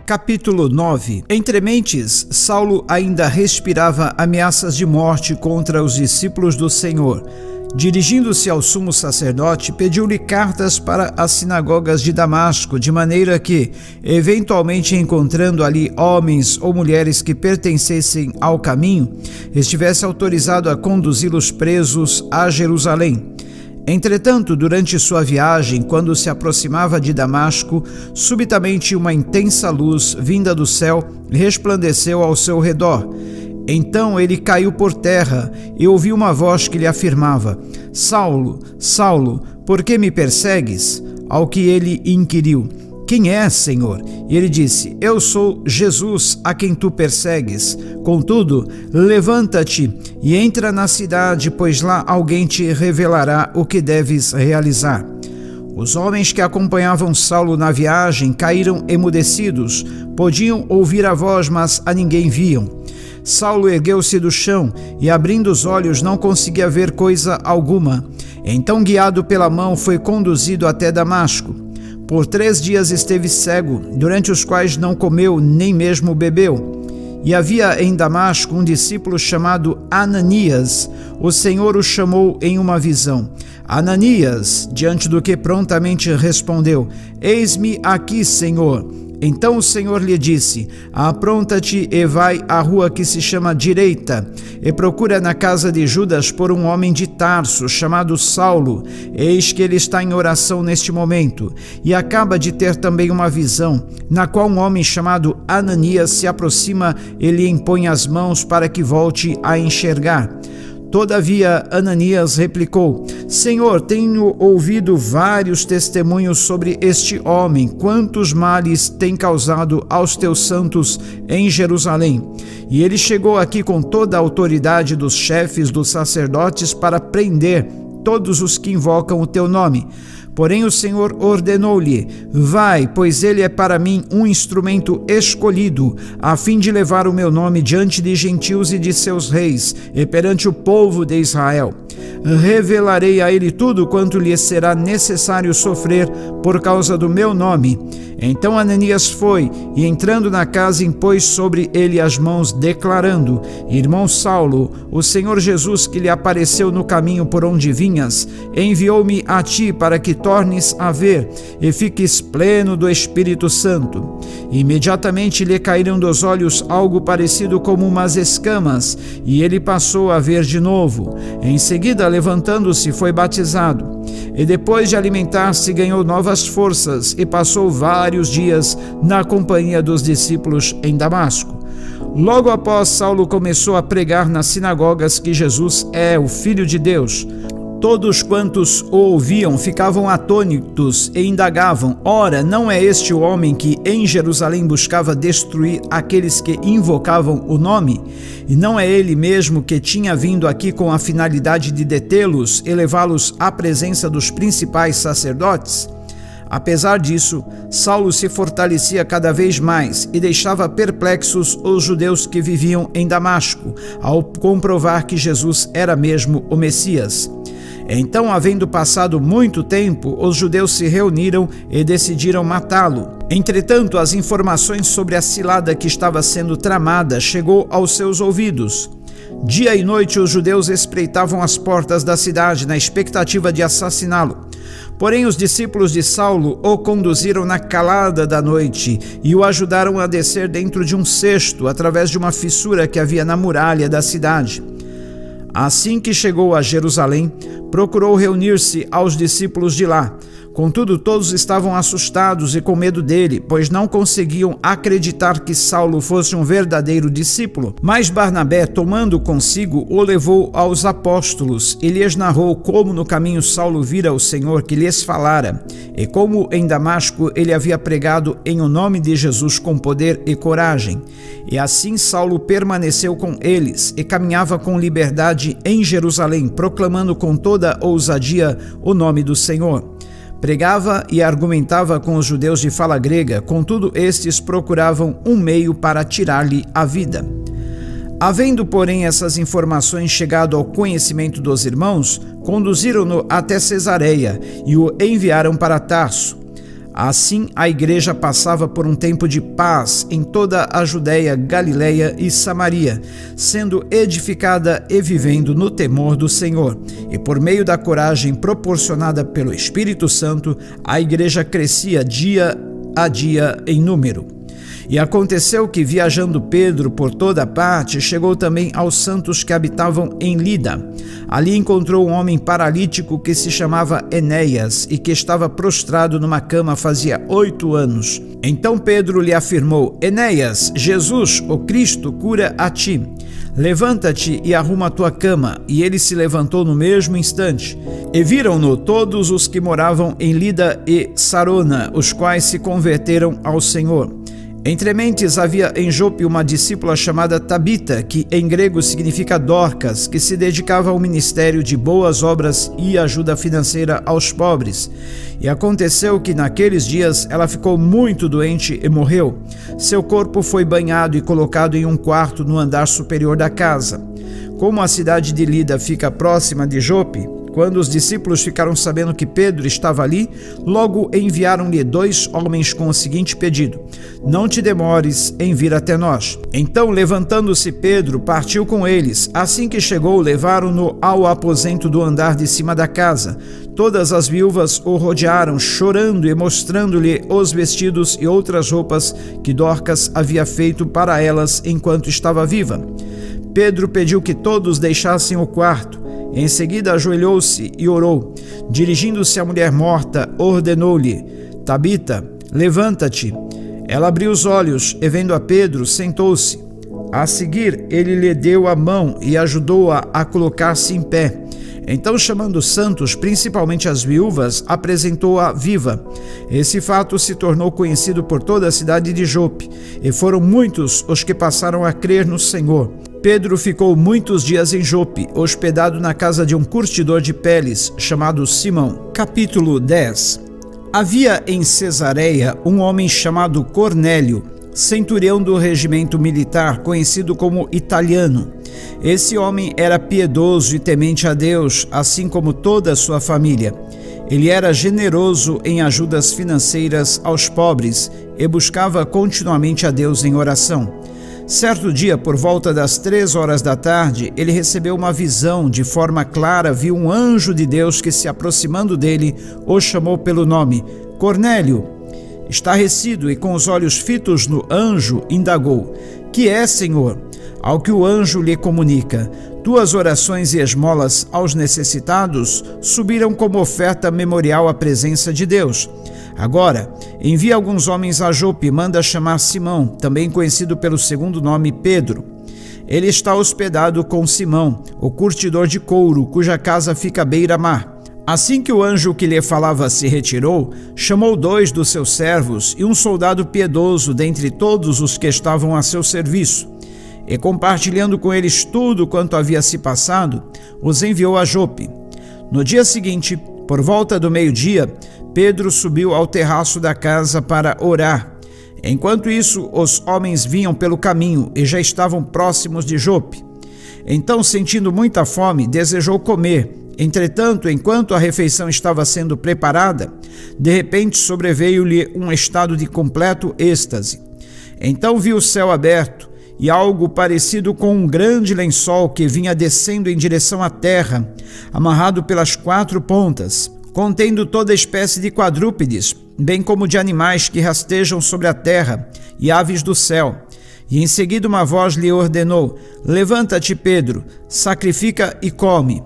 Capítulo 9. Entre mentes, Saulo ainda respirava ameaças de morte contra os discípulos do Senhor. Dirigindo-se ao sumo sacerdote, pediu-lhe cartas para as sinagogas de Damasco, de maneira que, eventualmente encontrando ali homens ou mulheres que pertencessem ao caminho, estivesse autorizado a conduzi-los presos a Jerusalém. Entretanto, durante sua viagem, quando se aproximava de Damasco, subitamente uma intensa luz, vinda do céu, resplandeceu ao seu redor. Então ele caiu por terra e ouviu uma voz que lhe afirmava: Saulo, Saulo, por que me persegues? Ao que ele inquiriu: Quem és, Senhor? E ele disse: Eu sou Jesus, a quem tu persegues. Contudo, levanta-te e entra na cidade, pois lá alguém te revelará o que deves realizar. Os homens que acompanhavam Saulo na viagem caíram emudecidos, podiam ouvir a voz, mas a ninguém viam. Saulo ergueu-se do chão e, abrindo os olhos, não conseguia ver coisa alguma. Então, guiado pela mão, foi conduzido até Damasco. Por 3 dias esteve cego, durante os quais não comeu nem mesmo bebeu. E havia em Damasco um discípulo chamado Ananias. O Senhor o chamou em uma visão: Ananias, diante do que prontamente respondeu: Eis-me aqui, Senhor. Então o Senhor lhe disse: Apronta-te e vai à rua que se chama Direita, e procura na casa de Judas por um homem de Tarso, chamado Saulo. Eis que ele está em oração neste momento, e acaba de ter também uma visão, na qual um homem chamado Ananias se aproxima e lhe impõe as mãos para que volte a enxergar. Todavia, Ananias replicou: Senhor, tenho ouvido vários testemunhos sobre este homem, quantos males tem causado aos teus santos em Jerusalém. E ele chegou aqui com toda a autoridade dos chefes dos sacerdotes para prender todos os que invocam o teu nome. Porém o Senhor ordenou-lhe: Vai, pois ele é para mim um instrumento escolhido, a fim de levar o meu nome diante de gentios e de seus reis, e perante o povo de Israel. Revelarei a ele tudo quanto lhe será necessário sofrer por causa do meu nome. Então Ananias foi, e entrando na casa impôs sobre ele as mãos, declarando: Irmão Saulo, o Senhor Jesus, que lhe apareceu no caminho por onde vinhas, enviou-me a ti para que tornes a ver e fiques pleno do Espírito Santo. Imediatamente lhe caíram dos olhos algo parecido como umas escamas, e ele passou a ver de novo. Em seguida, levantando-se, foi batizado. E depois de alimentar-se, ganhou novas forças e passou vários dias na companhia dos discípulos em Damasco. Logo após, Saulo começou a pregar nas sinagogas que Jesus é o Filho de Deus. Todos quantos o ouviam ficavam atônitos e indagavam: Ora, não é este o homem que em Jerusalém buscava destruir aqueles que invocavam o nome? E não é ele mesmo que tinha vindo aqui com a finalidade de detê-los e levá-los à presença dos principais sacerdotes? Apesar disso, Saulo se fortalecia cada vez mais e deixava perplexos os judeus que viviam em Damasco, ao comprovar que Jesus era mesmo o Messias. Então, havendo passado muito tempo, os judeus se reuniram e decidiram matá-lo. Entretanto, as informações sobre a cilada que estava sendo tramada chegou aos seus ouvidos. Dia e noite os judeus espreitavam as portas da cidade na expectativa de assassiná-lo. Porém, os discípulos de Saulo o conduziram na calada da noite e o ajudaram a descer dentro de um cesto através de uma fissura que havia na muralha da cidade. Assim que chegou a Jerusalém, procurou reunir-se aos discípulos de lá. Contudo, todos estavam assustados e com medo dele, pois não conseguiam acreditar que Saulo fosse um verdadeiro discípulo. Mas Barnabé, tomando consigo, o levou aos apóstolos e lhes narrou como no caminho Saulo vira o Senhor que lhes falara, e como em Damasco ele havia pregado em o nome de Jesus com poder e coragem. E assim Saulo permaneceu com eles e caminhava com liberdade em Jerusalém, proclamando com toda ousadia o nome do Senhor. Pregava e argumentava com os judeus de fala grega, contudo estes procuravam um meio para tirar-lhe a vida. Havendo, porém, essas informações chegado ao conhecimento dos irmãos, conduziram-no até Cesareia e o enviaram para Tarso. Assim, a igreja passava por um tempo de paz em toda a Judéia, Galileia e Samaria, sendo edificada e vivendo no temor do Senhor. E por meio da coragem proporcionada pelo Espírito Santo, a igreja crescia dia a dia em número. E aconteceu que, viajando Pedro por toda parte, chegou também aos santos que habitavam em Lida. Ali encontrou um homem paralítico que se chamava Enéas e que estava prostrado numa cama fazia 8 anos. Então Pedro lhe afirmou: Enéas, Jesus, o Cristo, cura a ti. Levanta-te e arruma a tua cama. E ele se levantou no mesmo instante. E viram-no todos os que moravam em Lida e Sarona, os quais se converteram ao Senhor. Entre mentes havia em Jope uma discípula chamada Tabita, que em grego significa Dorcas, que se dedicava ao ministério de boas obras e ajuda financeira aos pobres. E aconteceu que naqueles dias ela ficou muito doente e morreu. Seu corpo foi banhado e colocado em um quarto no andar superior da casa. Como a cidade de Lida fica próxima de Jope, quando os discípulos ficaram sabendo que Pedro estava ali, logo enviaram-lhe 2 homens com o seguinte pedido: não te demores em vir até nós. Então, levantando-se Pedro, partiu com eles. Assim que chegou, levaram-no ao aposento do andar de cima da casa. Todas as viúvas o rodearam, chorando e mostrando-lhe os vestidos e outras roupas que Dorcas havia feito para elas enquanto estava viva. Pedro pediu que todos deixassem o quarto. Em seguida ajoelhou-se e orou. Dirigindo-se à mulher morta, ordenou-lhe: Tabita, levanta-te. Ela abriu os olhos e, vendo a Pedro, sentou-se. A seguir, ele lhe deu a mão e ajudou-a a colocar-se em pé. Então, chamando os santos, principalmente as viúvas, apresentou-a viva. Esse fato se tornou conhecido por toda a cidade de Jope, e foram muitos os que passaram a crer no Senhor. Pedro ficou muitos dias em Jope, hospedado na casa de um curtidor de peles, chamado Simão. Capítulo 10. Havia em Cesareia um homem chamado Cornélio, centurião do regimento militar, conhecido como Italiano. Esse homem era piedoso e temente a Deus, assim como toda a sua família. Ele era generoso em ajudas financeiras aos pobres e buscava continuamente a Deus em oração. Certo dia, por volta das 3 horas da tarde, ele recebeu uma visão. De forma clara, viu um anjo de Deus que, se aproximando dele, o chamou pelo nome: Cornélio. Estarrecido e com os olhos fitos no anjo, indagou: Que é, Senhor? Ao que o anjo lhe comunica: Tuas orações e esmolas aos necessitados subiram como oferta memorial à presença de Deus. Agora, envia alguns homens a Jope e manda chamar Simão, também conhecido pelo segundo nome Pedro. Ele está hospedado com Simão, o curtidor de couro, cuja casa fica à beira-mar. Assim que o anjo que lhe falava se retirou, chamou 2 dos seus servos e um soldado piedoso dentre todos os que estavam a seu serviço. E, compartilhando com eles tudo quanto havia se passado, os enviou a Jope. No dia seguinte, por volta do meio-dia, Pedro subiu ao terraço da casa para orar. Enquanto isso, os homens vinham pelo caminho e já estavam próximos de Jope. Então, sentindo muita fome, desejou comer. Entretanto, enquanto a refeição estava sendo preparada, de repente sobreveio-lhe um estado de completo êxtase. Então viu o céu aberto e algo parecido com um grande lençol que vinha descendo em direção à terra, amarrado pelas 4 pontas, contendo toda espécie de quadrúpedes, bem como de animais que rastejam sobre a terra e aves do céu. E em seguida uma voz lhe ordenou: Levanta-te, Pedro, sacrifica e come.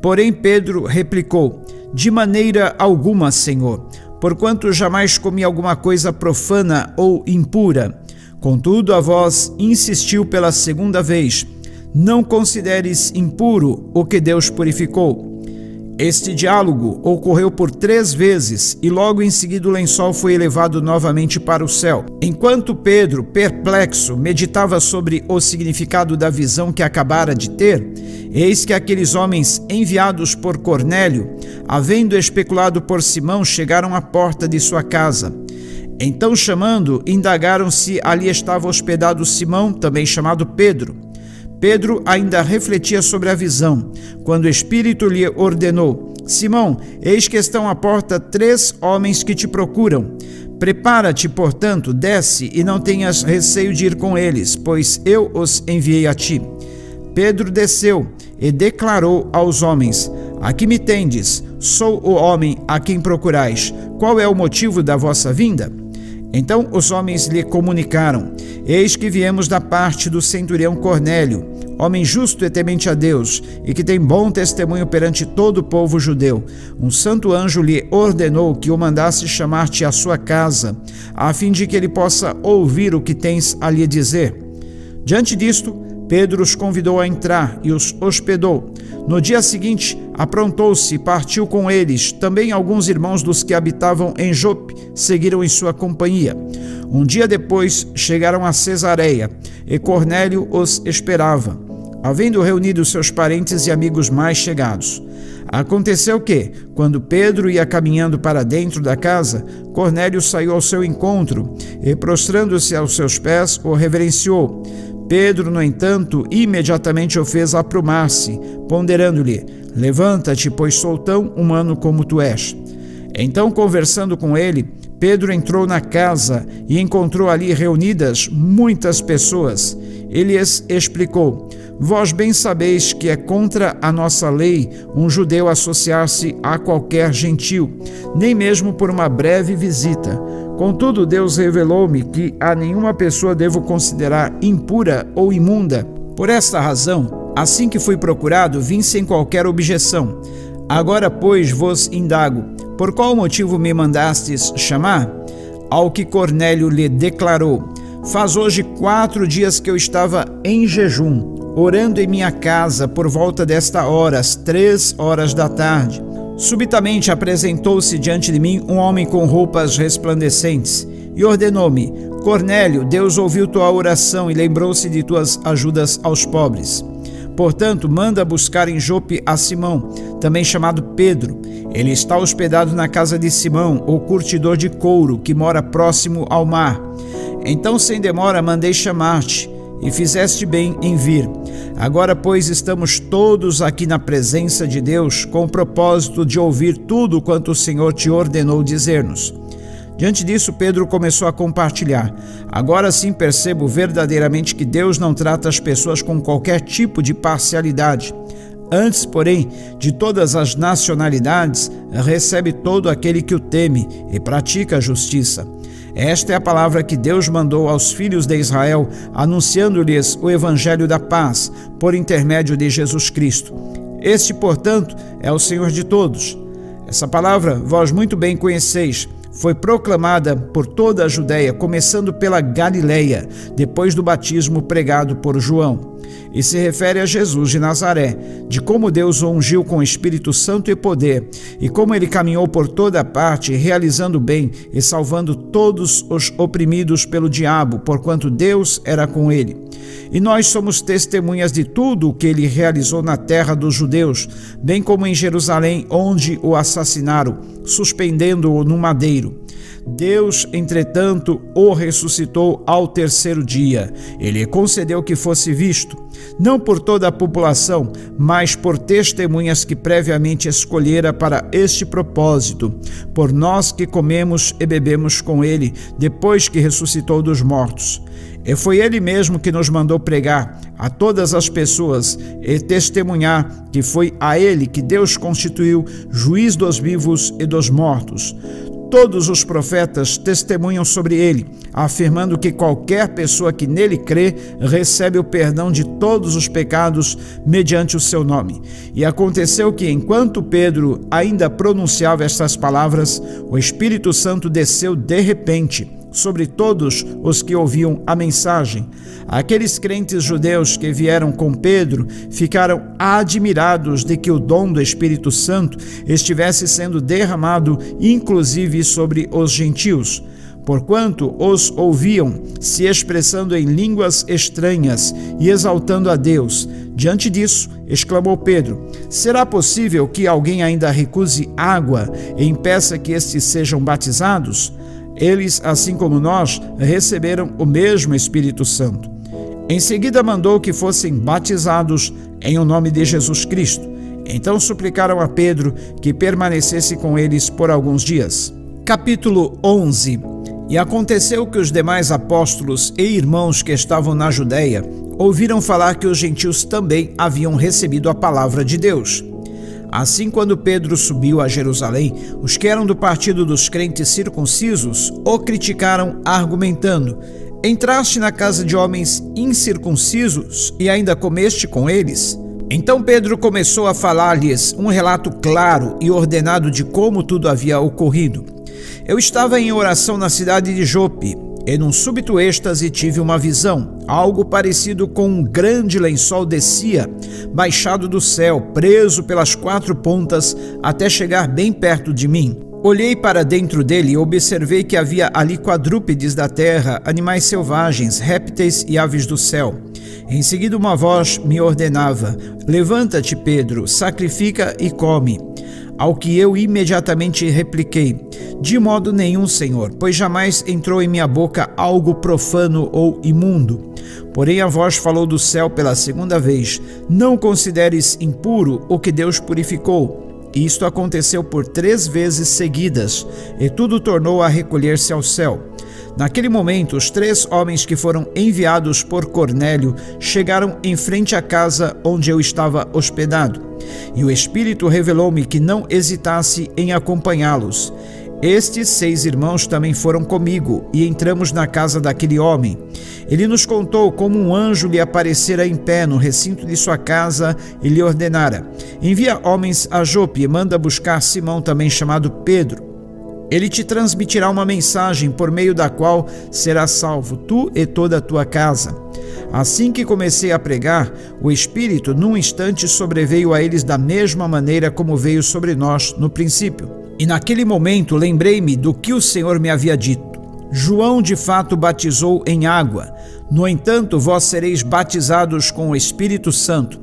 Porém Pedro replicou: De maneira alguma, Senhor, porquanto jamais comi alguma coisa profana ou impura. Contudo, a voz insistiu pela segunda vez: Não consideres impuro o que Deus purificou. Este diálogo ocorreu por 3 vezes e logo em seguida o lençol foi elevado novamente para o céu. Enquanto Pedro, perplexo, meditava sobre o significado da visão que acabara de ter, eis que aqueles homens enviados por Cornélio, havendo especulado por Simão, chegaram à porta de sua casa. Então, chamando, indagaram se ali estava hospedado Simão, também chamado Pedro. Pedro ainda refletia sobre a visão, quando o Espírito lhe ordenou: Simão, eis que estão à porta 3 homens que te procuram. Prepara-te, portanto, desce e não tenhas receio de ir com eles, pois eu os enviei a ti. Pedro desceu e declarou aos homens: Aqui me tendes, sou o homem a quem procurais. Qual é o motivo da vossa vinda? Então os homens lhe comunicaram: Eis que viemos da parte do centurião Cornélio, homem justo e temente a Deus, e que tem bom testemunho perante todo o povo judeu. Um santo anjo lhe ordenou que o mandasse chamar-te à sua casa, a fim de que ele possa ouvir o que tens a lhe dizer. Diante disto, Pedro os convidou a entrar e os hospedou. No dia seguinte, aprontou-se e partiu com eles. Também alguns irmãos dos que habitavam em Jope seguiram em sua companhia. Um dia depois, chegaram a Cesareia, e Cornélio os esperava, havendo reunido seus parentes e amigos mais chegados. Aconteceu que, quando Pedro ia caminhando para dentro da casa, Cornélio saiu ao seu encontro e, prostrando-se aos seus pés, o reverenciou. Pedro, no entanto, imediatamente o fez aprumar-se, ponderando-lhe: Levanta-te, pois sou tão humano como tu és. Então, conversando com ele, Pedro entrou na casa e encontrou ali reunidas muitas pessoas. Ele lhes explicou: Vós bem sabeis que é contra a nossa lei um judeu associar-se a qualquer gentil, nem mesmo por uma breve visita. Contudo, Deus revelou-me que a nenhuma pessoa devo considerar impura ou imunda. Por esta razão, assim que fui procurado, vim sem qualquer objeção. Agora, pois, vos indago: por qual motivo me mandastes chamar? Ao que Cornélio lhe declarou: Faz hoje 4 dias que eu estava em jejum, orando em minha casa por volta desta hora, às 3 horas da tarde. Subitamente apresentou-se diante de mim um homem com roupas resplandecentes e ordenou-me: Cornélio, Deus ouviu tua oração e lembrou-se de tuas ajudas aos pobres. Portanto, manda buscar em Jope a Simão, também chamado Pedro. Ele está hospedado na casa de Simão, o curtidor de couro, que mora próximo ao mar. Então, sem demora, mandei chamar-te, e fizeste bem em vir. Agora, pois, estamos todos aqui na presença de Deus, com o propósito de ouvir tudo quanto o Senhor te ordenou dizer-nos. Diante disso, Pedro começou a compartilhar: Agora sim percebo verdadeiramente que Deus não trata as pessoas com qualquer tipo de parcialidade. Antes, porém, de todas as nacionalidades, recebe todo aquele que o teme e pratica a justiça. Esta é a palavra que Deus mandou aos filhos de Israel, anunciando-lhes o evangelho da paz, por intermédio de Jesus Cristo. Este, portanto, é o Senhor de todos. Essa palavra, vós muito bem conheceis, foi proclamada por toda a Judéia, começando pela Galileia, depois do batismo pregado por João. E se refere a Jesus de Nazaré, de como Deus o ungiu com o Espírito Santo e poder, e como ele caminhou por toda parte, realizando bem e salvando todos os oprimidos pelo diabo, porquanto Deus era com ele. E nós somos testemunhas de tudo o que ele realizou na terra dos judeus, bem como em Jerusalém, onde o assassinaram, suspendendo-o no madeiro. Deus, entretanto, o ressuscitou ao 3º dia. Ele concedeu que fosse visto, não por toda a população, mas por testemunhas que previamente escolhera para este propósito, por nós que comemos e bebemos com ele, depois que ressuscitou dos mortos. E foi ele mesmo que nos mandou pregar a todas as pessoas e testemunhar que foi a ele que Deus constituiu juiz dos vivos e dos mortos. Todos os profetas testemunham sobre ele, afirmando que qualquer pessoa que nele crê recebe o perdão de todos os pecados mediante o seu nome. E aconteceu que, enquanto Pedro ainda pronunciava estas palavras, o Espírito Santo desceu de repente sobre todos os que ouviam a mensagem. Aqueles crentes judeus que vieram com Pedro ficaram admirados de que o dom do Espírito Santo estivesse sendo derramado inclusive sobre os gentios, porquanto os ouviam se expressando em línguas estranhas e exaltando a Deus. Diante disso, exclamou Pedro: será possível que alguém ainda recuse água e impeça que estes sejam batizados? Eles, assim como nós, receberam o mesmo Espírito Santo. Em seguida mandou que fossem batizados em o nome de Jesus Cristo. Então suplicaram a Pedro que permanecesse com eles por alguns dias. Capítulo 11. E aconteceu que os demais apóstolos e irmãos que estavam na Judéia ouviram falar que os gentios também haviam recebido a palavra de Deus. Assim, quando Pedro subiu a Jerusalém, os que eram do partido dos crentes circuncisos o criticaram, argumentando: entraste na casa de homens incircuncisos e ainda comeste com eles? Então Pedro começou a falar-lhes um relato claro e ordenado de como tudo havia ocorrido. Eu estava em oração na cidade de Jope, e num súbito êxtase tive uma visão. Algo parecido com um grande lençol descia, baixado do céu, preso pelas 4 pontas, até chegar bem perto de mim. Olhei para dentro dele e observei que havia ali quadrúpedes da terra, animais selvagens, répteis e aves do céu. Em seguida uma voz me ordenava: levanta-te, Pedro, sacrifica e come. Ao que eu imediatamente repliquei: de modo nenhum, Senhor, pois jamais entrou em minha boca algo profano ou imundo. Porém a voz falou do céu pela segunda vez: não consideres impuro o que Deus purificou. E isto aconteceu por 3 vezes seguidas, e tudo tornou a recolher-se ao céu. Naquele momento, os 3 homens que foram enviados por Cornélio chegaram em frente à casa onde eu estava hospedado. E o Espírito revelou-me que não hesitasse em acompanhá-los. Estes 6 irmãos também foram comigo, e entramos na casa daquele homem. Ele nos contou como um anjo lhe aparecera em pé no recinto de sua casa e lhe ordenara: envia homens a Jope e manda buscar Simão, também chamado Pedro. Ele te transmitirá uma mensagem por meio da qual serás salvo, tu e toda a tua casa. Assim que comecei a pregar, o Espírito num instante sobreveio a eles da mesma maneira como veio sobre nós no princípio. E naquele momento lembrei-me do que o Senhor me havia dito. João de fato batizou em água, no entanto vós sereis batizados com o Espírito Santo.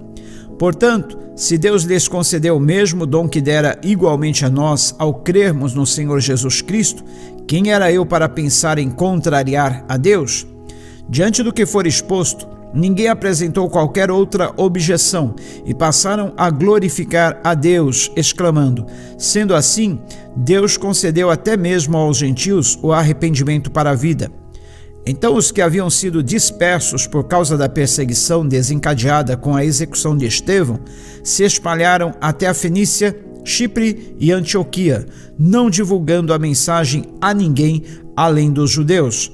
Portanto, se Deus lhes concedeu o mesmo dom que dera igualmente a nós ao crermos no Senhor Jesus Cristo, quem era eu para pensar em contrariar a Deus? Diante do que for exposto, ninguém apresentou qualquer outra objeção e passaram a glorificar a Deus, exclamando: sendo assim, Deus concedeu até mesmo aos gentios o arrependimento para a vida. Então os que haviam sido dispersos por causa da perseguição desencadeada com a execução de Estevão se espalharam até a Fenícia, Chipre e Antioquia, não divulgando a mensagem a ninguém além dos judeus.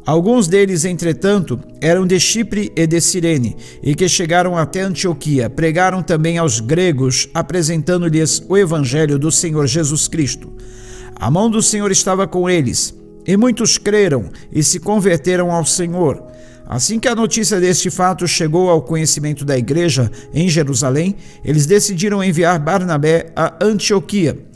Alguns deles, entretanto, eram de Chipre e de Cirene, e que chegaram até Antioquia, pregaram também aos gregos, apresentando-lhes o evangelho do Senhor Jesus Cristo. A mão do Senhor estava com eles, e muitos creram e se converteram ao Senhor. Assim que a notícia deste fato chegou ao conhecimento da igreja em Jerusalém, eles decidiram enviar Barnabé a Antioquia.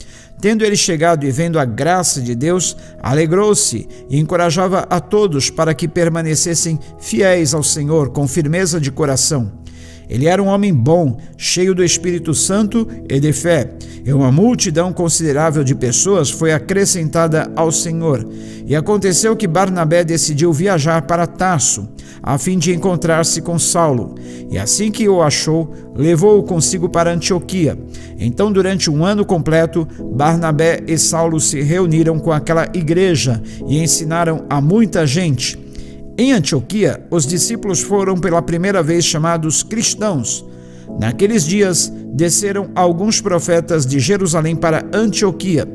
Tendo ele chegado e vendo a graça de Deus, alegrou-se e encorajava a todos para que permanecessem fiéis ao Senhor com firmeza de coração. Ele era um homem bom, cheio do Espírito Santo e de fé, e uma multidão considerável de pessoas foi acrescentada ao Senhor. E aconteceu que Barnabé decidiu viajar para Tarso, a fim de encontrar-se com Saulo. E assim que o achou, levou-o consigo para Antioquia. Então, durante 1 ano completo, Barnabé e Saulo se reuniram com aquela igreja e ensinaram a muita gente. Em Antioquia, os discípulos foram pela primeira vez chamados cristãos. Naqueles dias, desceram alguns profetas de Jerusalém para Antioquia.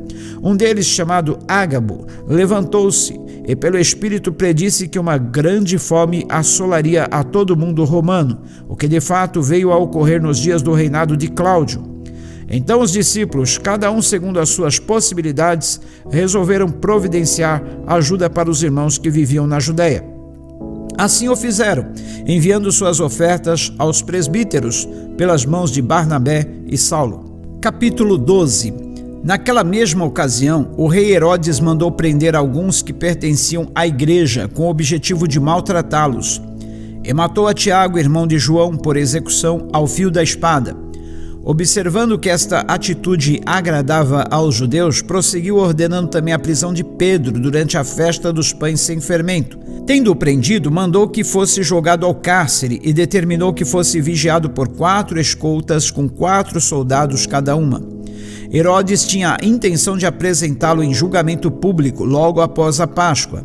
Um deles, chamado Ágabo, levantou-se e pelo Espírito predisse que uma grande fome assolaria a todo o mundo romano, o que de fato veio a ocorrer nos dias do reinado de Cláudio. Então os discípulos, cada um segundo as suas possibilidades, resolveram providenciar ajuda para os irmãos que viviam na Judéia. Assim o fizeram, enviando suas ofertas aos presbíteros pelas mãos de Barnabé e Saulo. Capítulo 12. Naquela mesma ocasião, o rei Herodes mandou prender alguns que pertenciam à igreja com o objetivo de maltratá-los, e matou a Tiago, irmão de João, por execução ao fio da espada. Observando que esta atitude agradava aos judeus, prosseguiu ordenando também a prisão de Pedro durante a festa dos pães sem fermento, Tendo-o prendido, mandou que fosse jogado ao cárcere e determinou que fosse vigiado por 4 escoltas com 4 soldados cada uma. Herodes tinha a intenção de apresentá-lo em julgamento público logo após a Páscoa.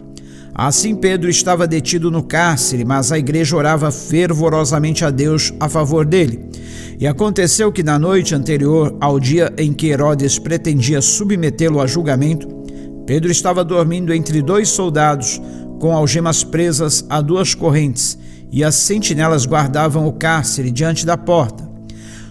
Assim, Pedro estava detido no cárcere, mas a igreja orava fervorosamente a Deus a favor dele. E aconteceu que na noite anterior ao dia em que Herodes pretendia submetê-lo a julgamento, Pedro estava dormindo entre 2 soldados, com algemas presas a 2 correntes, e as sentinelas guardavam o cárcere diante da porta.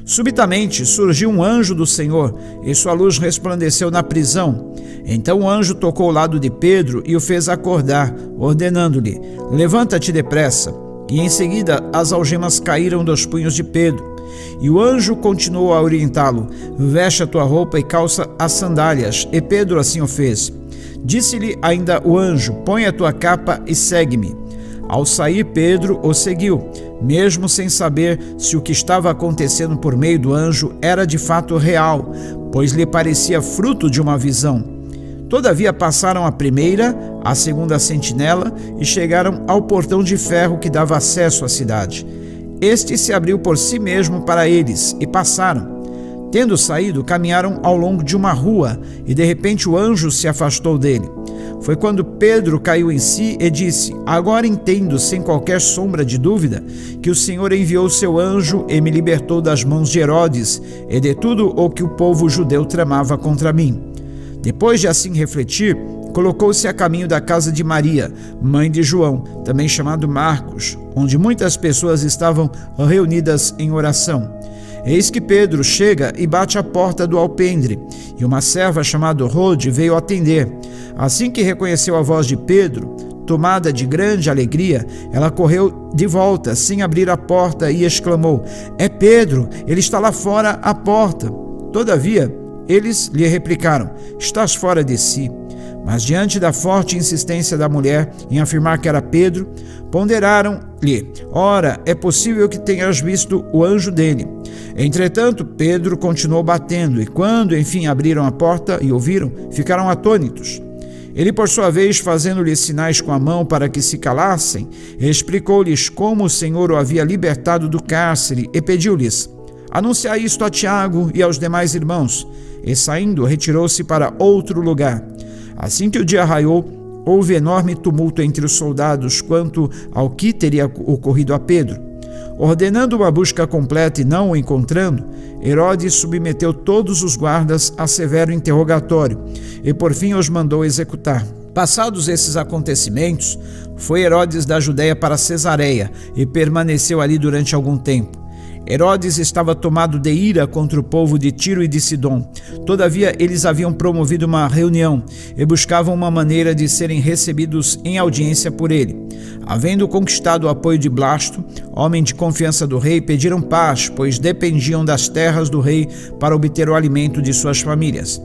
Subitamente surgiu um anjo do Senhor, e sua luz resplandeceu na prisão. Então o anjo tocou ao lado de Pedro e o fez acordar, ordenando-lhe: levanta-te depressa. E em seguida as algemas caíram dos punhos de Pedro. E o anjo continuou a orientá-lo: veste a tua roupa e calça as sandálias. E Pedro assim o fez. Disse-lhe ainda o anjo: põe a tua capa e segue-me. Ao sair, Pedro o seguiu, mesmo sem saber se o que estava acontecendo por meio do anjo era de fato real, pois lhe parecia fruto de uma visão. Todavia passaram a primeira, a segunda sentinela e chegaram ao portão de ferro que dava acesso à cidade. Este se abriu por si mesmo para eles e passaram. Tendo saído, caminharam ao longo de uma rua e de repente o anjo se afastou dele. Foi quando Pedro caiu em si e disse: agora entendo, sem qualquer sombra de dúvida, que o Senhor enviou seu anjo e me libertou das mãos de Herodes e de tudo o que o povo judeu tramava contra mim. Depois de assim refletir, colocou-se a caminho da casa de Maria, mãe de João, também chamado Marcos, onde muitas pessoas estavam reunidas em oração. Eis que Pedro chega e bate à porta do alpendre, e uma serva chamada Rode veio atender. Assim que reconheceu a voz de Pedro, tomada de grande alegria, ela correu de volta, sem abrir a porta, e exclamou: é Pedro, ele está lá fora à porta. Todavia, eles lhe replicaram: estás fora de si. Mas diante da forte insistência da mulher em afirmar que era Pedro, ponderaram-lhe: ora, é possível que tenhas visto o anjo dele. Entretanto, Pedro continuou batendo, e quando enfim abriram a porta e ouviram, ficaram atônitos. Ele, por sua vez, fazendo-lhes sinais com a mão para que se calassem, explicou-lhes como o Senhor o havia libertado do cárcere e pediu-lhes: anunciai isto a Tiago e aos demais irmãos. E saindo, retirou-se para outro lugar. Assim que o dia raiou, houve enorme tumulto entre os soldados quanto ao que teria ocorrido a Pedro. Ordenando uma busca completa e não o encontrando, Herodes submeteu todos os guardas a severo interrogatório e por fim os mandou executar. Passados esses acontecimentos, foi Herodes da Judéia para Cesareia e permaneceu ali durante algum tempo. Herodes estava tomado de ira contra o povo de Tiro e de Sidom. Todavia, eles haviam promovido uma reunião e buscavam uma maneira de serem recebidos em audiência por ele. Havendo conquistado o apoio de Blasto, homem de confiança do rei, pediram paz, pois dependiam das terras do rei para obter o alimento de suas famílias.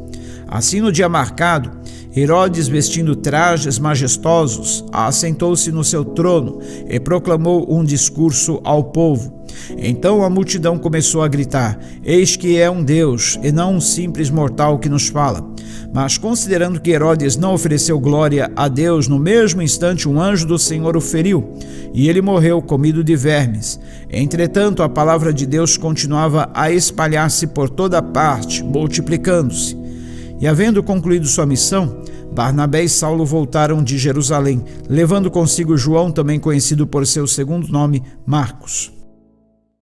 Assim, no dia marcado, Herodes, vestindo trajes majestosos, assentou-se no seu trono e proclamou um discurso ao povo. Então a multidão começou a gritar: eis que é um Deus, e não um simples mortal que nos fala. Mas considerando que Herodes não ofereceu glória a Deus, no mesmo instante um anjo do Senhor o feriu, e ele morreu comido de vermes. Entretanto, a palavra de Deus continuava a espalhar-se por toda parte, multiplicando-se. E havendo concluído sua missão, Barnabé e Saulo voltaram de Jerusalém, levando consigo João, também conhecido por seu segundo nome, Marcos.